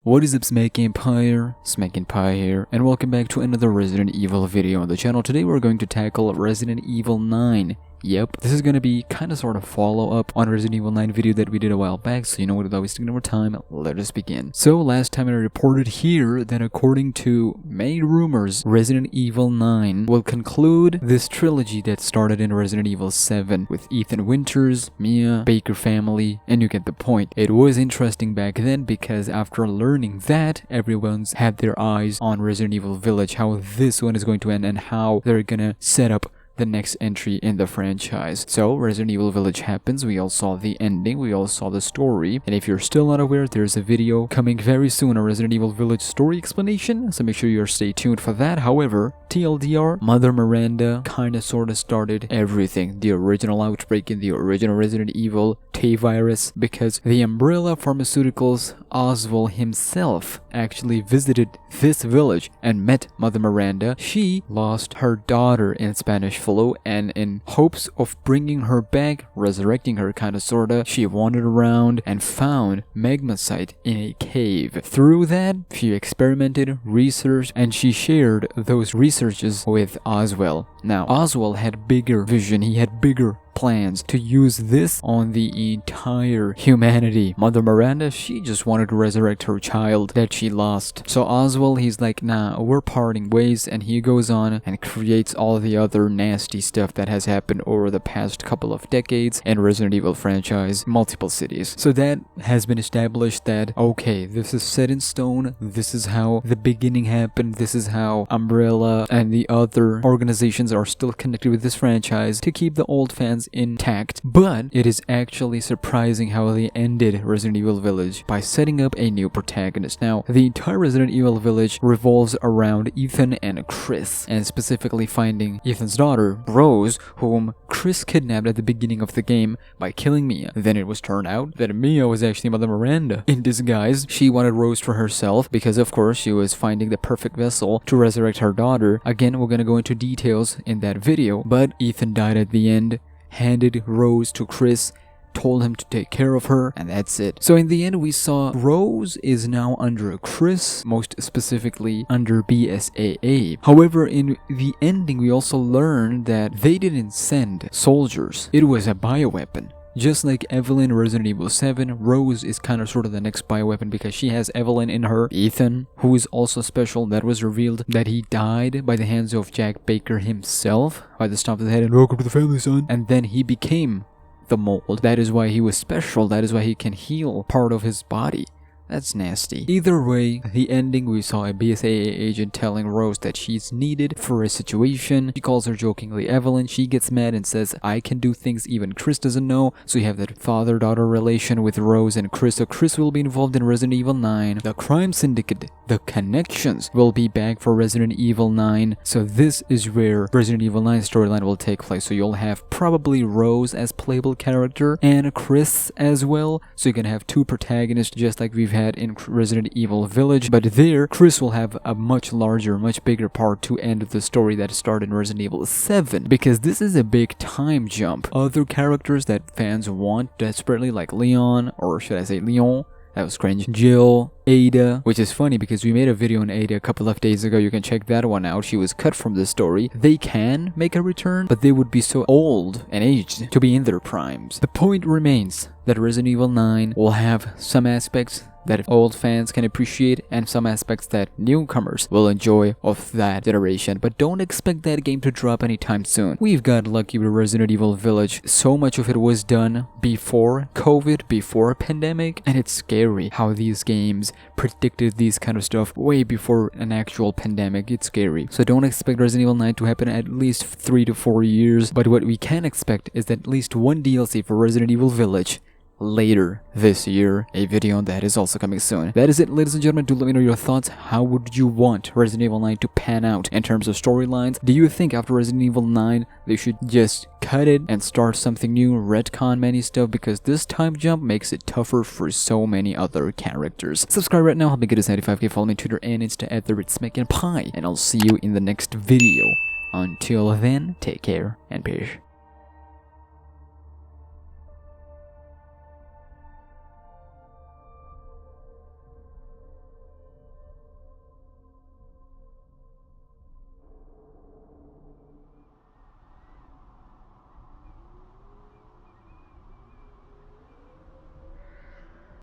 What is up, SmackNPie? SmackNPie here, and welcome back to another Resident Evil video on the channel. Today we're going to tackle Resident Evil 9. Yep, this is gonna be kind of sort of follow-up on Resident Evil 9 video that we did a while back, so you know what, without wasting no more time, let us begin. So last time I reported here that according to many rumors, Resident Evil 9 will conclude this trilogy that started in Resident Evil 7 with Ethan Winters, Mia, Baker family, and you get the point. It was interesting back then because after learning that, everyone's had their eyes on Resident Evil Village, how this one is going to end and how they're gonna set up the next entry in the franchise. So Resident Evil Village happens, we all saw the ending, we all saw the story, and if you're still not aware, there's a video coming very soon, a Resident Evil Village story explanation, so make sure you stay tuned for that. However, TLDR, Mother Miranda kinda sorta started everything, the original outbreak in the original Resident Evil T-Virus, because the Umbrella Pharmaceuticals Oswald himself actually visited this village and met Mother Miranda. She lost her daughter in Spanish flu, and in hopes of bringing her back, resurrecting her kinda sorta, she wandered around and found magmasite in a cave. Through that, she experimented, researched, and she shared those researches with Oswald. Now, Oswald had bigger vision, he had bigger plans to use this on the entire humanity. Mother Miranda, she just wanted to resurrect her child that she lost. So Oswald, he's like, nah, we're parting ways, and he goes on and creates all the other nasty stuff that has happened over the past couple of decades in Resident Evil franchise, multiple cities. So that has been established that, okay, this is set in stone, this is how the beginning happened, this is how Umbrella and the other organizations are still connected with this franchise to keep the old fans intact. But it is actually surprising how they ended Resident Evil Village by setting up a new protagonist. Now, the entire Resident Evil Village revolves around Ethan and Chris, and specifically finding Ethan's daughter, Rose, whom Chris kidnapped at the beginning of the game by killing Mia. Then it was turned out that Mia was actually Mother Miranda in disguise. She wanted Rose for herself because, of course, she was finding the perfect vessel to resurrect her daughter. Again, we're gonna go into details in that video, but Ethan died at the end, handed Rose to Chris, told him to take care of her, and that's it. So in the end, we saw Rose is now under Chris, most specifically under Bsaa. However, in the ending, we also learned that they didn't send soldiers. It was a bioweapon. Just like Evelyn in Resident Evil 7, Rose is kind of sort of the next bioweapon because she has Evelyn in her. Ethan, who is also special, that was revealed that he died by the hands of Jack Baker himself by the stomp of the head and welcome to the family, son. And then he became the mold. That is why he was special. That is why he can heal part of his body. That's nasty. Either way, the ending, we saw a Bsaa agent telling Rose that she's needed for a situation. She calls her jokingly Evelyn. She gets mad and says, I can do things even Chris doesn't know. So you have that father-daughter relation with Rose and Chris. So Chris will be involved in Resident Evil 9. The crime syndicate, the connections, will be back for Resident Evil 9. So this is where Resident Evil 9 storyline will take place. So you'll have probably Rose as playable character and Chris as well. So you can have two protagonists just like we've had in Resident Evil Village, but there Chris will have a much larger, much bigger part to end the story that started in Resident Evil 7, because this is a big time jump. Other characters that fans want desperately, like Leon, or should I say Leon? That was cringe. Jill, Ada, which is funny because we made a video on Ada a couple of days ago. You can check that one out. She was cut from the story. They can make a return, but they would be so old and aged to be in their primes. The point remains that Resident Evil 9 will have some aspects that old fans can appreciate and some aspects that newcomers will enjoy of that iteration, but don't expect that game to drop anytime soon. We've got lucky with Resident Evil Village. So much of it was done before COVID, before pandemic, and it's scary how these games predicted these kind of stuff way before an actual pandemic. It's scary. So don't expect Resident Evil 9 to happen at least 3 to 4 years, but what we can expect is that at least one DLC for Resident Evil Village later this year, a video on that is also coming soon. That is it, ladies and gentlemen. Do let me know your thoughts. How would you want Resident Evil 9 to pan out in terms of storylines? Do you think after Resident Evil 9 they should just cut it and start something new, retcon many stuff, because this time jump makes it tougher for so many other characters? Subscribe right now, help me get us 95k, follow me on Twitter and Insta at @SmackNPie, and I'll see you in the next video. Until then, take care and peace.